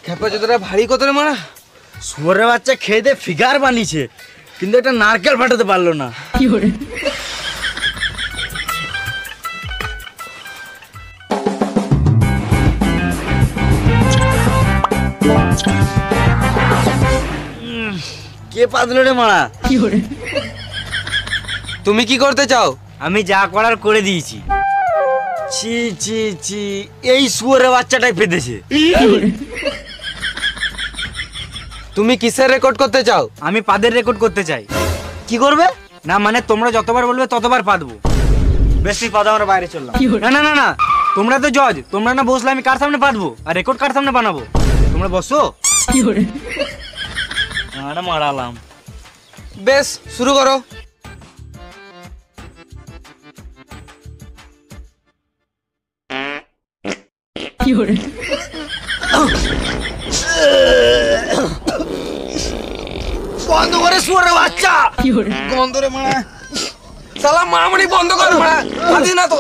খেপা জুতোটা ভারী কত রে মারা? শুয়োরের বাচ্চা খেয়ে দিয়ে ফিগার বানিয়েছে, কিন্তু একটা নারকেল ফাটাতে পারলো না। কে পাতলো রে মারা? তুমি কি করতে চাও? আমি যা করার করে দিয়েছি। ছি ছি ছি, এই শুয়োরের বাচ্চাটাই পেতেছে। তুমি কিসের রেকর্ড করতে চাও? আমি পাদের রেকর্ড করতে চাই। কি করবে? না মানে তোমরা যতবার বলবে ততবার পাদবো। বেশি পাদা, আমরা বাইরে চললাম। না না না না, তোমরা তো জজ, তোমরা না বসলে আমি কার সামনে পাদবো আর রেকর্ড কার সামনে বানাবো? তোমরা বসো। মারালাম। বেশ, শুরু করো। বন্ধ করে শুয়োরের বাচ্চা। বন্ধ রে মারা, শালা মামুনি বন্ধ কর মারা, আদি না তো।